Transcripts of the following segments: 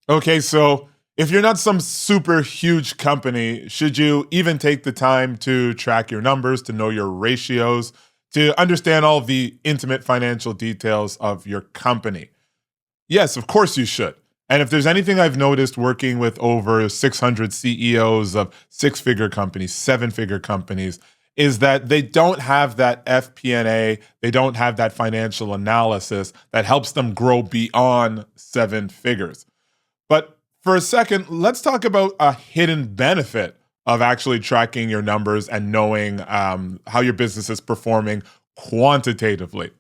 Okay, so if you're not some super huge company, should you even take the time to track your numbers, to know your ratios, to understand all the intimate financial details of your company? Yes, of course you should. And if there's anything I've noticed working with over 600 CEOs of six-figure companies, seven-figure companies, is that they don't have that FP&A, they don't have that financial analysis that helps them grow beyond seven figures. But for a second, let's talk about a hidden benefit of actually tracking your numbers and knowing how your business is performing quantitatively.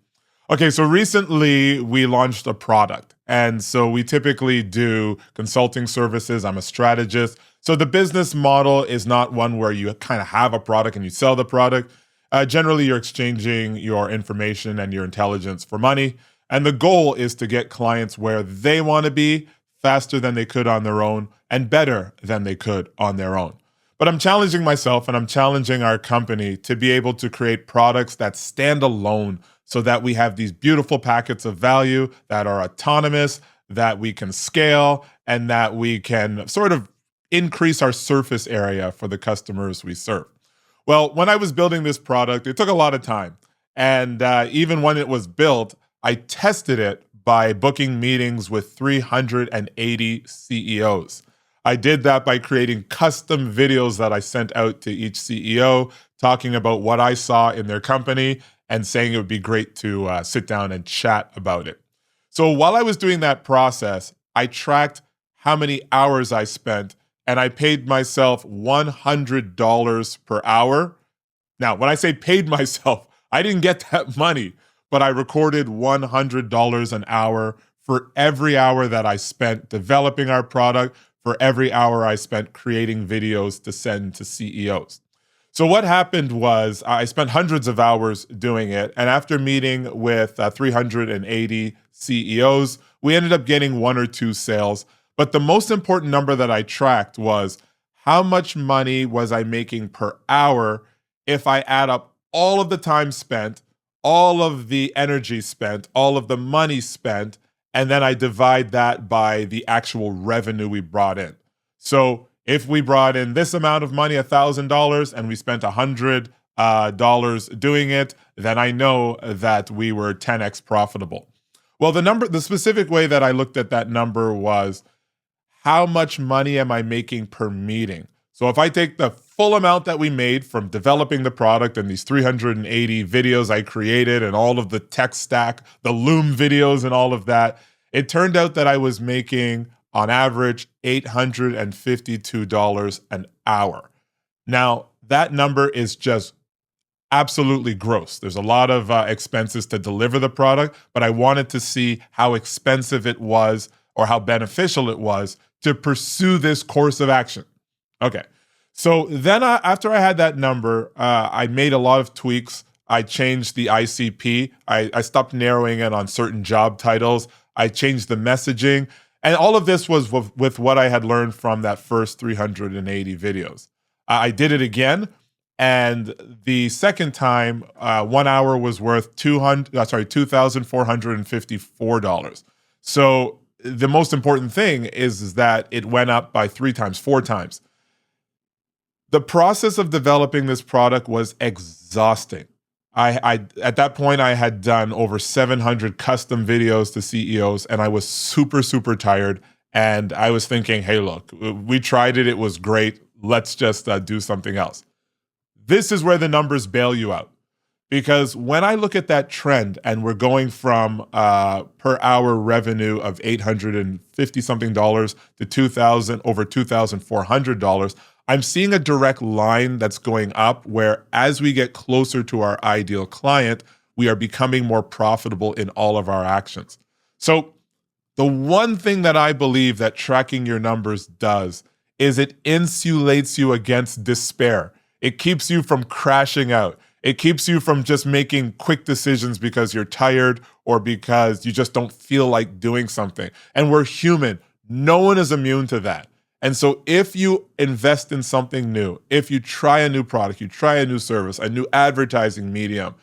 Okay, so recently we launched a product. And so we typically do consulting services. I'm a strategist. So the business model is not one where you kind of have a product and you sell the product. Generally, you're exchanging your information and your intelligence for money. And the goal is to get clients where they want to be faster than they could on their own and better than they could on their own. But I'm challenging myself and I'm challenging our company to be able to create products that stand alone so that we have these beautiful packets of value that are autonomous, that we can scale, and that we can sort of increase our surface area for the customers we serve. Well, when I was building this product, it took a lot of time. And even when it was built, I tested it by booking meetings with 380 CEOs. I did that by creating custom videos that I sent out to each CEO, talking about what I saw in their company and saying it would be great to sit down and chat about it. So while I was doing that process, I tracked how many hours I spent and I paid myself $100 per hour. Now, when I say paid myself, I didn't get that money, but I recorded $100 an hour for every hour that I spent developing our product, for every hour I spent creating videos to send to CEOs. So what happened was I spent hundreds of hours doing it. And after meeting with 380 CEOs, we ended up getting one or two sales. But the most important number that I tracked was how much money was I making per hour if I add up all of the time spent, all of the energy spent, all of the money spent, and then I divide that by the actual revenue we brought in. So if we brought in this amount of money, $1,000, and we spent $100 doing it, then I know that we were 10x profitable. Well, the specific way that I looked at that number was how much money am I making per meeting? So if I take the full amount that we made from developing the product and these 380 videos I created and all of the tech stack, the Loom videos and all of that, it turned out that I was making on average $852 an hour. Now, that number is just absolutely gross. There's a lot of expenses to deliver the product, but I wanted to see how expensive it was or how beneficial it was to pursue this course of action. Okay. So then after I had that number, I made a lot of tweaks. I changed the ICP. I stopped narrowing it on certain job titles. I changed the messaging. And all of this was with what I had learned from that first 380 videos. I did it again. And the second time, 1 hour was worth $2,454. So the most important thing is that it went up by 3 times, 4 times. The process of developing this product was exhausting. I at that point I had done over 700 custom videos to CEOs, and I was super, super tired. And I was thinking, hey, look, we tried it. It was great. Let's just do something else. This is where the numbers bail you out. Because when I look at that trend and we're going from per hour revenue of $850 something to over $2,400, I'm seeing a direct line that's going up where as we get closer to our ideal client, we are becoming more profitable in all of our actions. So the one thing that I believe that tracking your numbers does is it insulates you against despair. It keeps you from crashing out. It keeps you from just making quick decisions because you're tired or because you just don't feel like doing something. And we're human. No one is immune to that. And so if you invest in something new, if you try a new product, you try a new service, a new advertising medium,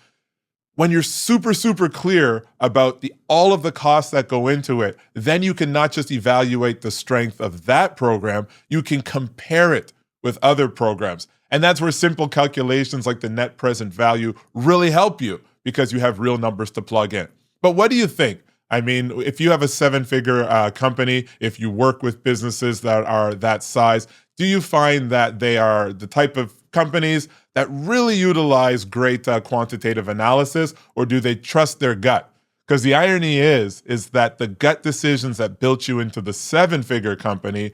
When you're super, super clear about all of the costs that go into it, then you can not just evaluate the strength of that program, you can compare it with other programs. And that's where simple calculations like the net present value really help you because you have real numbers to plug in. But what do you think? I mean, if you have a seven-figure company, if you work with businesses that are that size, do you find that they are the type of companies that really utilize great quantitative analysis, or do they trust their gut? Because the irony is that the gut decisions that built you into the seven-figure company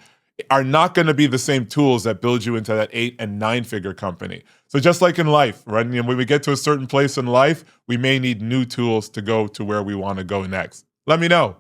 are not going to be the same tools that build you into that 8 and 9-figure company. So just like in life, right? And when we get to a certain place in life, we may need new tools to go to where we want to go next. Let me know.